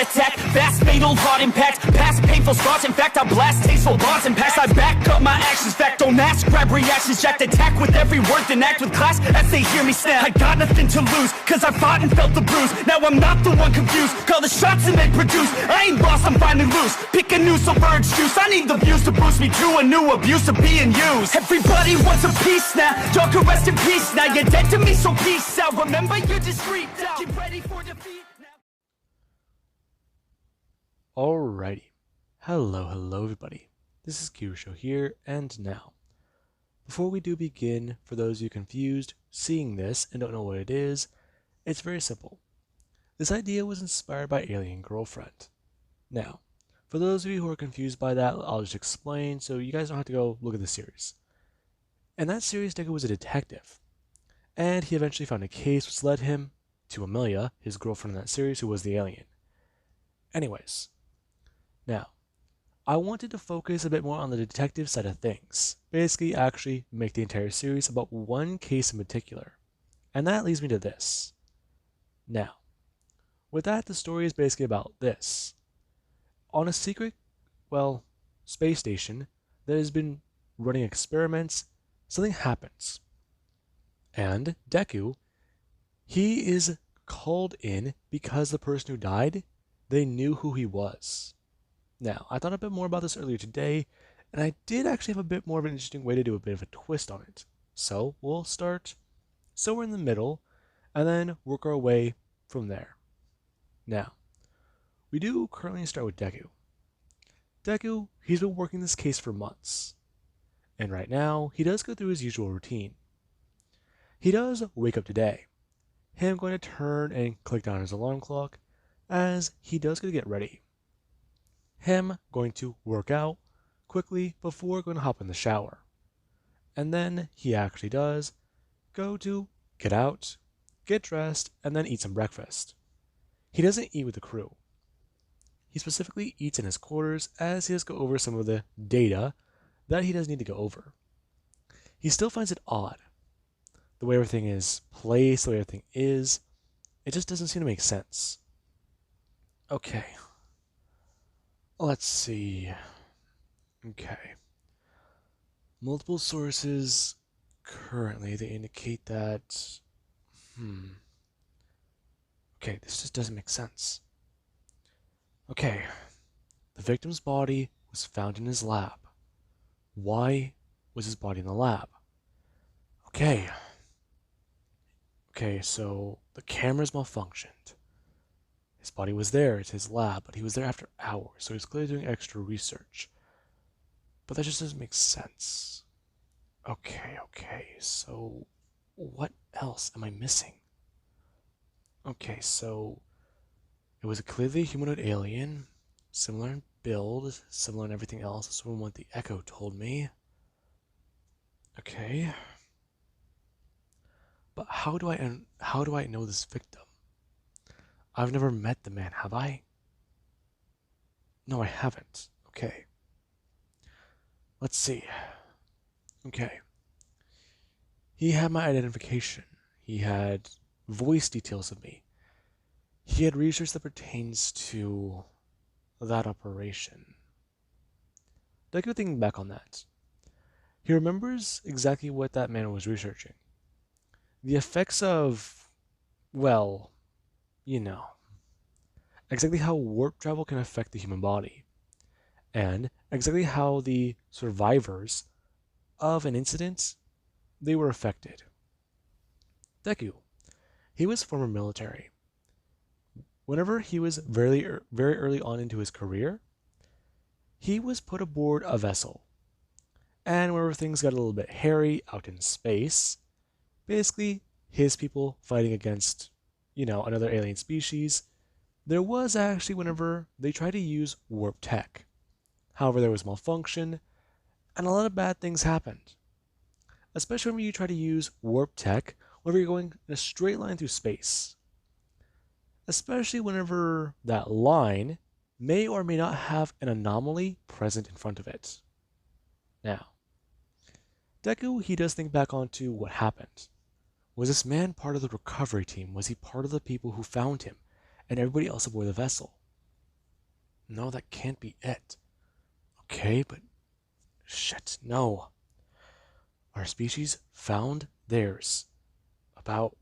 heart attack. Fast fatal heart impact. Past painful scars. In fact, I blast tasteful bars and pass. I back up my actions. Fact, don't ask. Grab reactions. Jacked attack with every word. Then act with class as they hear me snap. I got nothing to lose, cause I fought and felt the bruise. Now I'm not the one confused. Call the shots and they produce. I ain't lost, I'm finally loose. Pick a new submerged juice. I need the views to boost me to a new abuse of being used. Everybody wants a piece now. Y'all can rest in peace now. You're dead to me, so peace out. Remember you're discreet now. Get ready for defeat now. Alrighty. Hello everybody. This is Kirusho here, and now, before we do begin, for those of you confused, seeing this and don't know what it is, it's very simple. This idea was inspired by Alien Girlfriend. Now, for those of you who are confused by that, I'll just explain so you guys don't have to go look at the series. In that series, Deku was a detective, and he eventually found a case which led him to Amelia, his girlfriend in that series, who was the alien. Anyways, now, I wanted to focus a bit more on the detective side of things, basically actually make the entire series about one case in particular, and that leads me to this. Now, with that, the story is basically about this. On a secret, space station that has been running experiments, something happens. And Deku, he is called in because the person who died, they knew who he was. Now, I thought a bit more about this earlier today, and I did actually have a bit more of an interesting way to do a bit of a twist on it. So, we'll start somewhere in the middle, and then work our way from there. Now, we do currently start with Deku. Deku, he's been working this case for months. And right now, he does go through his usual routine. He does wake up today. Him going to turn and click down his alarm clock, as he does get ready. Him going to work out quickly before going to hop in the shower. And then he actually does go to get out, get dressed, and then eat some breakfast. He doesn't eat with the crew. He specifically eats in his quarters as he does go over some of the data that he does need to go over. He still finds it odd. The way everything is placed, the way everything is, it just doesn't seem to make sense. Okay. Let's see. Okay. Multiple sources currently, they indicate that... Okay, this just doesn't make sense. Okay. The victim's body was found in his lab. Why was his body in the lab? Okay. Okay, so the camera's malfunctioned. His body was there, it's his lab, but he was there after hours, so he's clearly doing extra research. But that just doesn't make sense. Okay, so what else am I missing? Okay, so it was a clearly humanoid alien, similar in build, similar in everything else, that's from what the Echo told me. Okay. But how do I know this victim? I've never met the man, have I? No, I haven't. Okay. Let's see. Okay. He had my identification. He had voice details of me. He had research that pertains to that operation. Deku thinking back on that. He remembers exactly what that man was researching. The effects of, exactly how warp travel can affect the human body, and exactly how the survivors of an incident, they were affected. Deku, he was former military. Whenever he was very early on into his career, he was put aboard a vessel. And whenever things got a little bit hairy out in space, basically his people fighting against, another alien species, there was actually whenever they tried to use warp tech. However, there was malfunction, and a lot of bad things happened. Especially when you try to use warp tech whenever you're going in a straight line through space. Especially whenever that line may or may not have an anomaly present in front of it. Now, Deku, he does think back onto what happened. Was this man part of the recovery team? Was he part of the people who found him and everybody else aboard the vessel? No, that can't be it. Okay, but shit, no. Our species found theirs. About.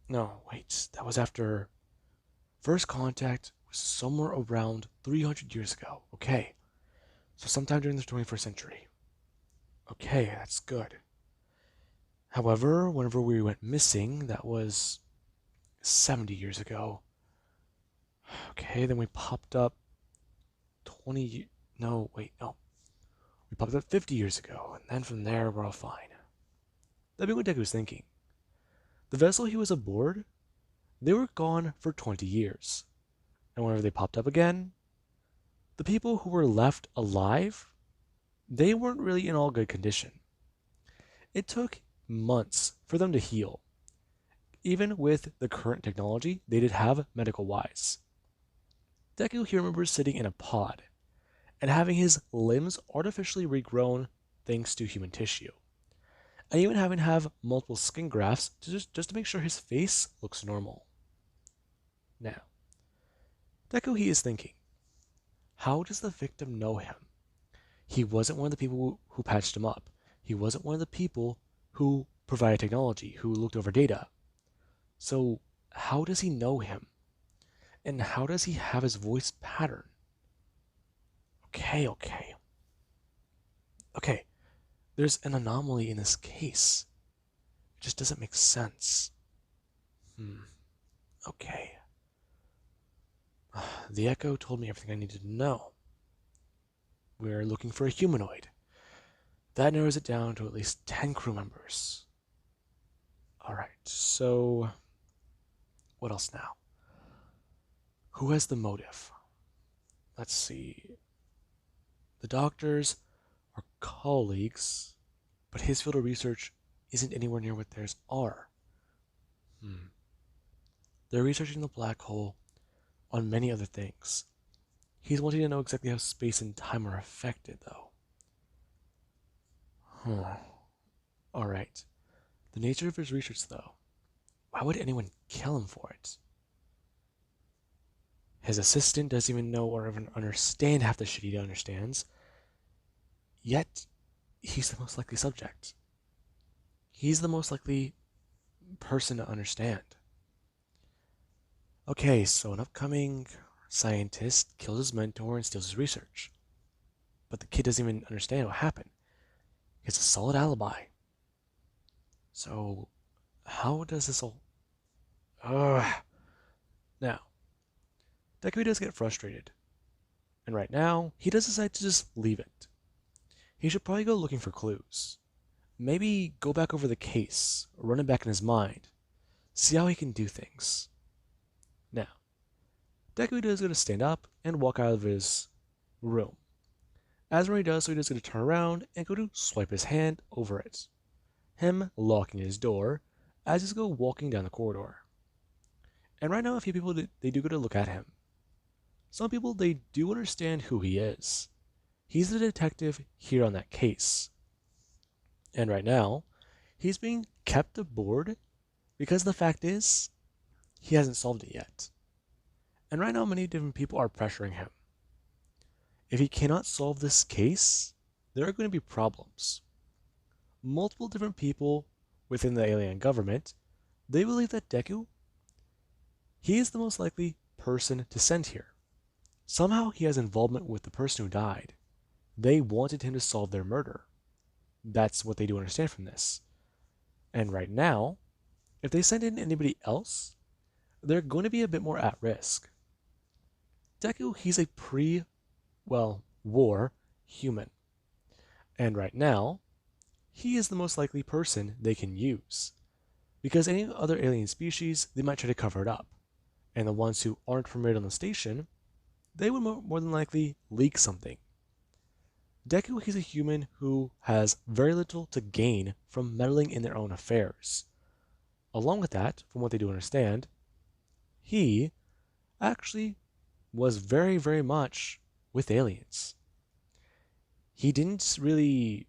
No, wait, that was after. First contact was somewhere around 300 years ago. Okay, so sometime during the 21st century. Okay, that's good. However, whenever we went missing, that was 70 years ago. Okay, then we popped up 20. No, wait, no. We popped up 50 years ago, and then from there, we're all fine. That'd be what Deku was thinking. The vessel he was aboard, they were gone for 20 years. And whenever they popped up again, the people who were left alive, they weren't really in all good condition. It took months for them to heal. Even with the current technology they did have medical-wise. Deku here remembers sitting in a pod and having his limbs artificially regrown thanks to human tissue. And even having to have multiple skin grafts just to make sure his face looks normal. Now, Deku he is thinking, how does the victim know him? He wasn't one of the people who patched him up. He wasn't one of the people who provided technology, who looked over data. So, how does he know him? And how does he have his voice pattern? Okay. There's an anomaly in this case. It just doesn't make sense. Okay. The Echo told me everything I needed to know. We're looking for a humanoid. That narrows it down to at least 10 crew members. Alright, so what else now? Who has the motive? Let's see. The doctors are colleagues, but his field of research isn't anywhere near what theirs are. They're researching the black hole on many other things. He's wanting to know exactly how space and time are affected, though. Alright. The nature of his research, though. Why would anyone kill him for it? His assistant doesn't even know or even understand half the shit he understands. Yet, he's the most likely subject. He's the most likely person to understand. Okay, so an upcoming scientist kills his mentor and steals his research. But the kid doesn't even understand what happened. He has a solid alibi. So, how does this all... Now, Deku does get frustrated. And right now, he does decide to just leave it. He should probably go looking for clues. Maybe go back over the case, run it back in his mind. See how he can do things. Now, Deku is going to stand up and walk out of his room. As when he does so, he is going to turn around and go to swipe his hand over it. Him locking his door as he's walking down the corridor. And right now, a few people, they do go to look at him. Some people, they do understand who he is. He's the detective here on that case. And right now, he's being kept aboard because the fact is, he hasn't solved it yet. And right now, many different people are pressuring him. If he cannot solve this case, there are going to be problems. Multiple different people within the alien government, they believe that Deku, he is the most likely person to send here. Somehow he has involvement with the person who died. They wanted him to solve their murder. That's what they do understand from this. And right now, if they send in anybody else, they're going to be a bit more at risk. Deku, he's a war human. And right now, he is the most likely person they can use. Because any other alien species, they might try to cover it up. And the ones who aren't permitted on the station, they would more than likely leak something. Deku, he's a human who has very little to gain from meddling in their own affairs. Along with that, from what they do understand, he actually was very, very much with aliens. He didn't really,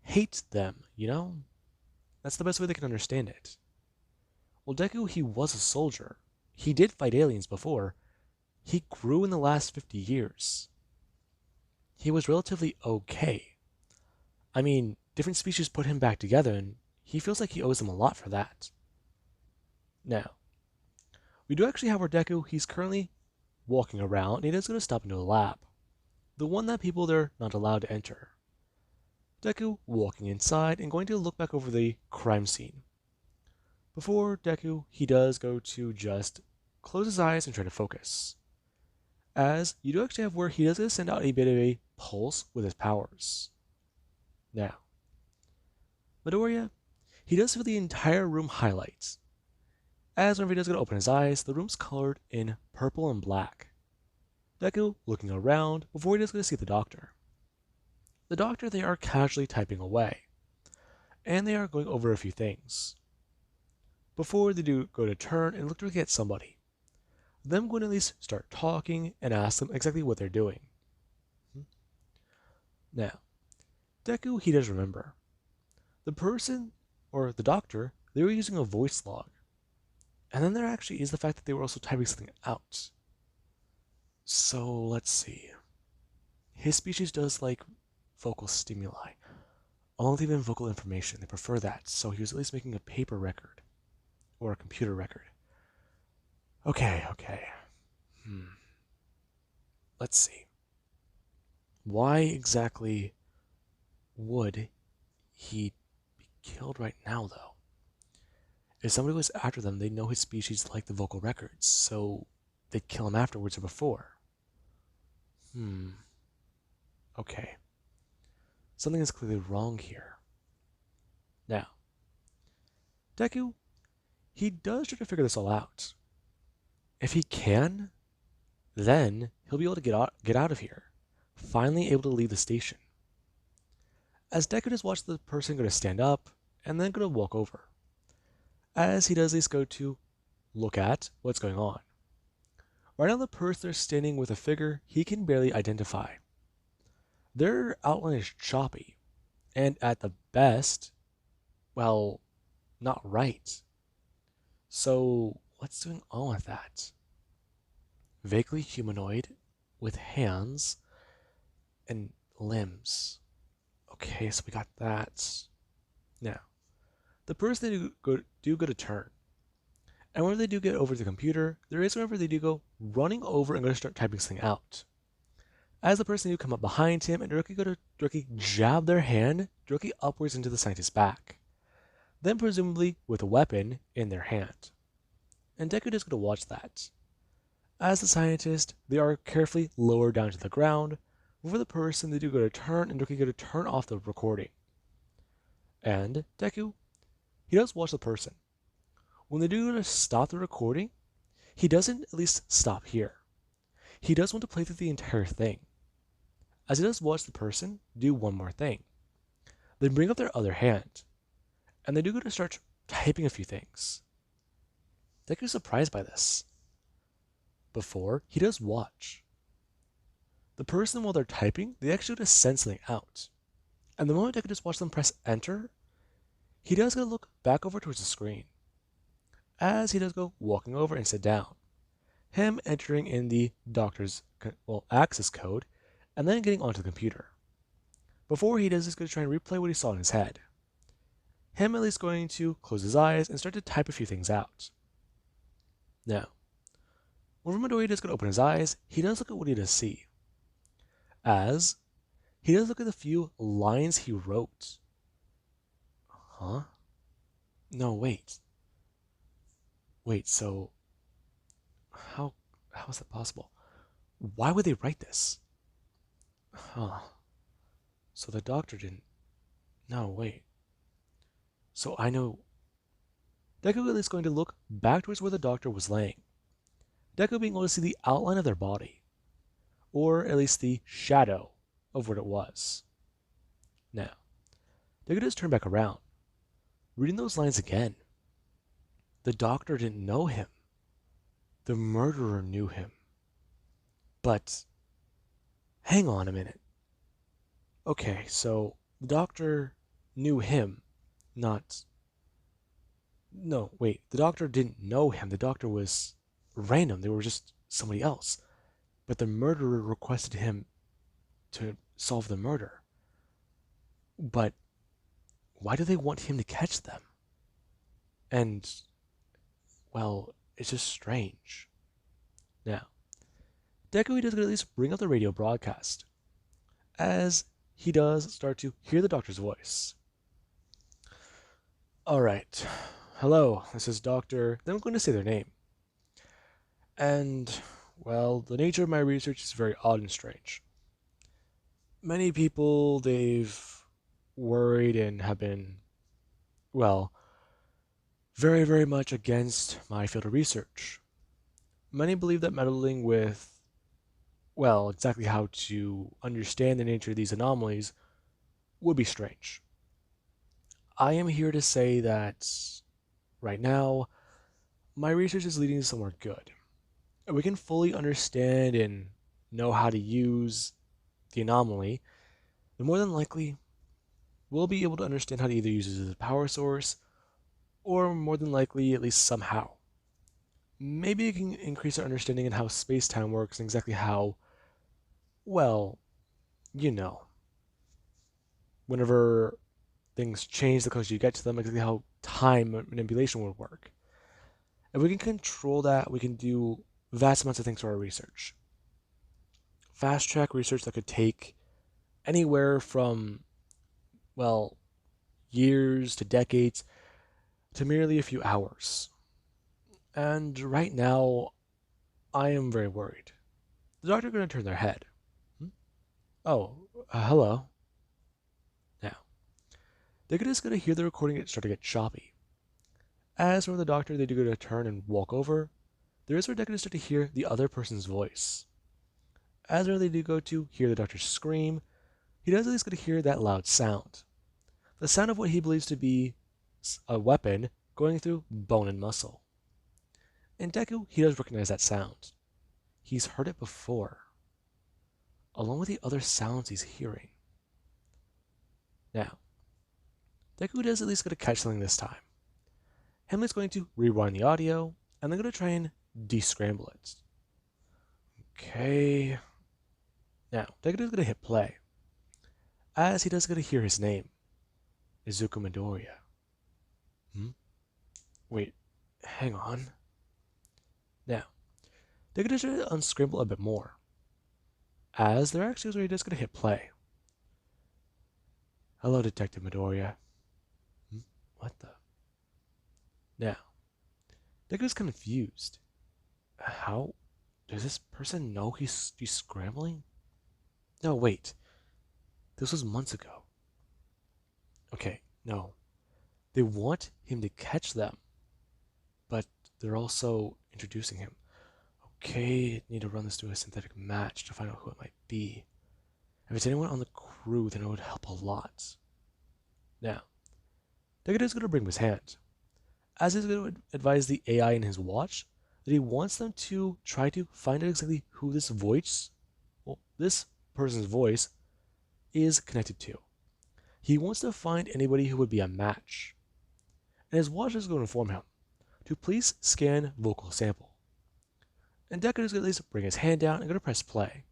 hate them, you know? That's the best way they can understand it. Well, Deku, he was a soldier. He did fight aliens before, he grew in the last 50 years. He was relatively okay. I mean, different species put him back together, and he feels like he owes them a lot for that. Now, we do actually have our Deku. He's currently walking around, and he is going to stop into a lab. The one that people there are not allowed to enter. Deku walking inside and going to look back over the crime scene. Before Deku, he does go to just close his eyes and try to focus. As you do actually have where he does send out a bit of a pulse with his powers. Now, Midoriya, he does feel the entire room highlights. As whenever he does go to open his eyes, the room's colored in purple and black. Deku looking around before he does go to see the doctor. The doctor, they are casually typing away, and they are going over a few things. Before they do go to turn and look to get somebody, them going to at least start talking and ask them exactly what they're doing. Now, Deku, he does remember. The person, or the doctor, they were using a voice log. And then there actually is the fact that they were also typing something out. So, let's see. His species does like vocal stimuli. Along with even vocal information, they prefer that. So he was at least making a paper record. Or a computer record. Okay. Let's see. Why exactly would he be killed right now, though? If somebody was after them, they'd know his species like the vocal records, so they'd kill him afterwards or before. Okay. Something is clearly wrong here. Now, Deku, he does try to figure this all out. If he can, then he'll be able to get out of here, finally able to leave the station. As Deku does watch the person go to stand up and then go to walk over. As he does at least go to look at what's going on. Right now the person is standing with a figure he can barely identify. Their outline is choppy, and at the best, well, not right. So, what's going on with that? Vaguely humanoid, with hands and limbs. Okay, so we got that. Now, the person they do go to turn. And whenever they do get over to the computer, there is whenever they do go running over and go to start typing something out. As the person do come up behind him and directly jab their hand directly upwards into the scientist's back. Then presumably with a weapon in their hand. And Deku is going to watch that. As the scientist, they are carefully lowered down to the ground. Before the person, they do go to turn and directly go to turn off the recording. And Deku, he does watch the person. When they do go to stop the recording, he doesn't at least stop here. He does want to play through the entire thing. As he does watch the person do one more thing. They bring up their other hand, and they do go to start typing a few things. Deku's surprised by this. Before, he does watch. The person, while they're typing, they actually just send something out. And the moment Deku just watches them press enter, he does go look back over towards the screen. As he does go walking over and sit down. Him entering in the doctor's access code, and then getting onto the computer. Before he does this, going to try and replay what he saw in his head. Him at least going to close his eyes and start to type a few things out. Now, when Midoriya does going to open his eyes, he does look at what he does see. As he does look at the few lines he wrote. Huh? No, wait. Wait, so how is that possible? Why would they write this? Huh. So the doctor didn't. No, wait. So I know. Deku is going to look back towards where the doctor was laying. Deku being able to see the outline of their body. Or at least the shadow of what it was. Now, Deku does turn back around. Reading those lines again. The doctor didn't know him. The murderer knew him. But, hang on a minute. Okay, so the doctor knew him, not... No, wait, the doctor didn't know him. The doctor was random. They were just somebody else. but the murderer requested him to solve the murder. But why do they want him to catch them? And, well, it's just strange. Now, Deku does at least bring up the radio broadcast, as he does start to hear the doctor's voice. Alright, hello, this is Dr. Then I'm going to say their name. And, well, the nature of my research is very odd and strange. Many people, they've worried and have been, well, very, very much against my field of research. Many believe that meddling with, well, exactly how to understand the nature of these anomalies would be strange. I am here to say that, right now, my research is leading to somewhere good. We can fully understand and know how to use the anomaly, then more than likely, we'll be able to understand how to either use it as a power source, or more than likely, at least somehow. Maybe it can increase our understanding in how space-time works and exactly how, well, you know, whenever things change the closer you get to them, exactly how time manipulation would work. If we can control that, we can do vast amounts of things for our research. Fast track research that could take anywhere from, well, years to decades to merely a few hours. And right now, I am very worried. The doctor going to turn their head. Oh, hello. Now, they're just going to hear the recording start to get choppy. As for the doctor, they do go to turn and walk over. There is where they're going to start to hear the other person's voice. As they do go to hear the doctor scream, he does at least get to hear that loud sound. The sound of what he believes to be a weapon going through bone and muscle. And Deku, he does recognize that sound. He's heard it before, along with the other sounds he's hearing. Now, Deku does at least get to catch something this time. Himley's going to rewind the audio, and they're going to try and descramble it. Okay. Now, Deku is going to hit play, as he does get to hear his name, Izuku Midoriya. Wait, hang on. Now, they're going to try to unscramble a bit more, as they're actually already just going to hit play. Hello, Detective Midoriya. What the? Now, Deku's confused. How does this person know he's scrambling? No, wait. This was months ago. Okay, no. They want him to catch them, but they're also introducing him. Okay, need to run this through a synthetic match to find out who it might be. If it's anyone on the crew, then it would help a lot. Now, Deku is going to bring his hand, as he's going to advise the AI in his watch that he wants them to try to find out exactly who this person's voice is connected to. He wants to find anybody who would be a match. And his watch is going to inform him to please scan vocal sample. And Deku is going to at least bring his hand down and going to press play,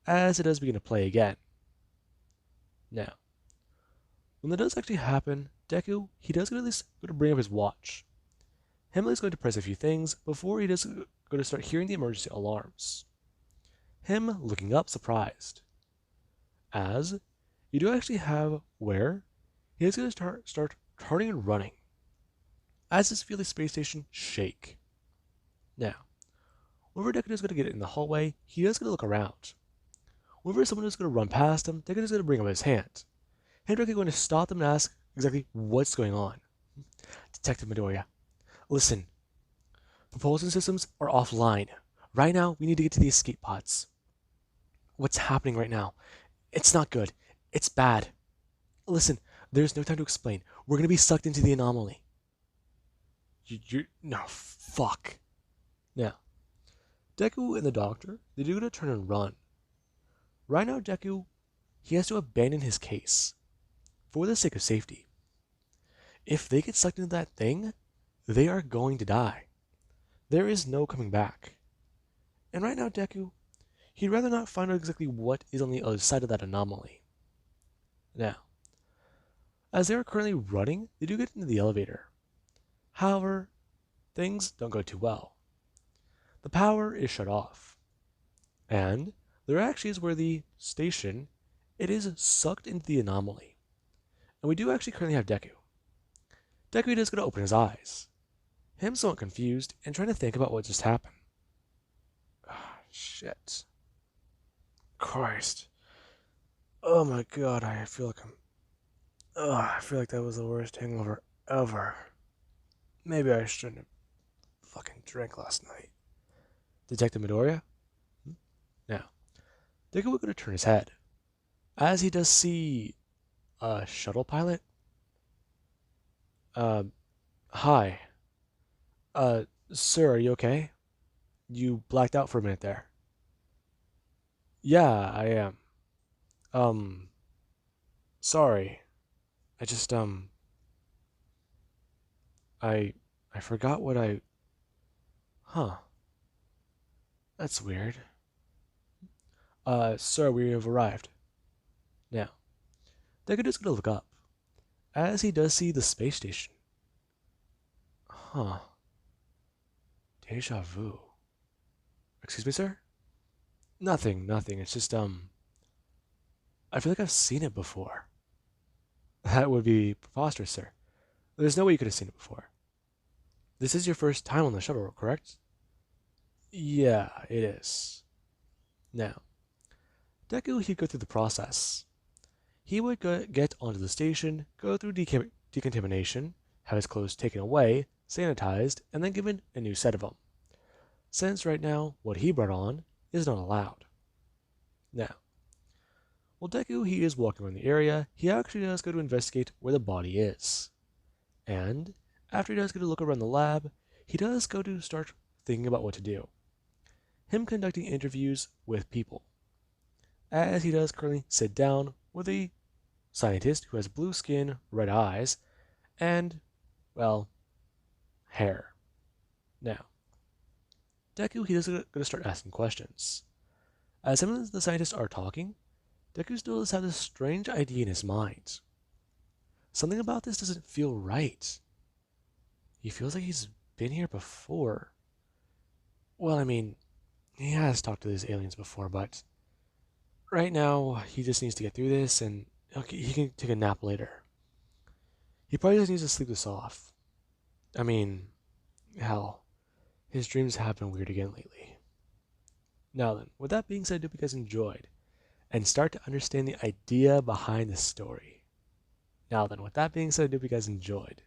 as it does begin to play again. Now, when that does actually happen, Deku, he does at least going to bring up his watch. Himley is going to press a few things before he does going to start hearing the emergency alarms. Him looking up surprised, as you do actually have where he is going to start turning and running, as his feel the space station shake. Now, whenever Deku is going to get in the hallway, he is going to look around. Whenever someone is going to run past him, Deku is going to bring up his hand. Hendrik is going to stop them and ask exactly what's going on. Detective Midoriya, listen. Propulsion systems are offline. Right now, we need to get to the escape pods. What's happening right now? It's not good. It's bad. Listen, there's no time to explain. We're going to be sucked into the anomaly. No, fuck. Now, Deku and the doctor, they're going to turn and run. Right now, Deku, he has to abandon his case for the sake of safety. If they get sucked into that thing, they are going to die. There is no coming back. And right now, Deku, he'd rather not find out exactly what is on the other side of that anomaly. Now, as they are currently running, they do get into the elevator. However, things don't go too well. The power is shut off, and there actually is where the station, it is sucked into the anomaly. And we do actually currently have Deku. Deku is going to open his eyes. Him somewhat confused and trying to think about what just happened. Ah, shit. Christ. Oh my god, I feel like I feel like that was the worst hangover ever. Maybe I shouldn't have fucking drank last night. Detective Midoriya? Now, Deku will going to turn his head, as he does see a shuttle pilot. Uh, Hi. Sir, are you okay? You blacked out for a minute there. Yeah, I am. Um, Sorry. I just, I, I forgot what I, huh, that's weird. Sir, we have arrived. Now, Deku gonna look up, as he does see the space station. Huh. Deja vu. Excuse me, sir? Nothing. It's just, I feel like I've seen it before. That would be preposterous, sir. There's no way you could have seen it before. This is your first time on the shuttle, correct? Yeah, it is. Now, Deku, he'd go through the process. He would get onto the station, go through decontamination, have his clothes taken away, sanitized, and then given a new set of them. Since right now, what he brought on is not allowed. Now, while Deku he is walking around the area, he actually does go to investigate where the body is. And after he does go to look around the lab, he does go to start thinking about what to do. Him conducting interviews with people, as he does currently sit down with a scientist who has blue skin, red eyes, and, well, hair. Now, Deku he is going to start asking questions. As some of the scientists are talking, Deku still does have this strange idea in his mind. Something about this doesn't feel right. He feels like he's been here before. Well, I mean, he has talked to these aliens before, but right now he just needs to get through this and he can take a nap later. He probably just needs to sleep this off. I mean, hell, his dreams have been weird again lately. Now then, with that being said, I hope you guys enjoyed and start to understand the idea behind the story. Now then, with that being said, I hope you guys enjoyed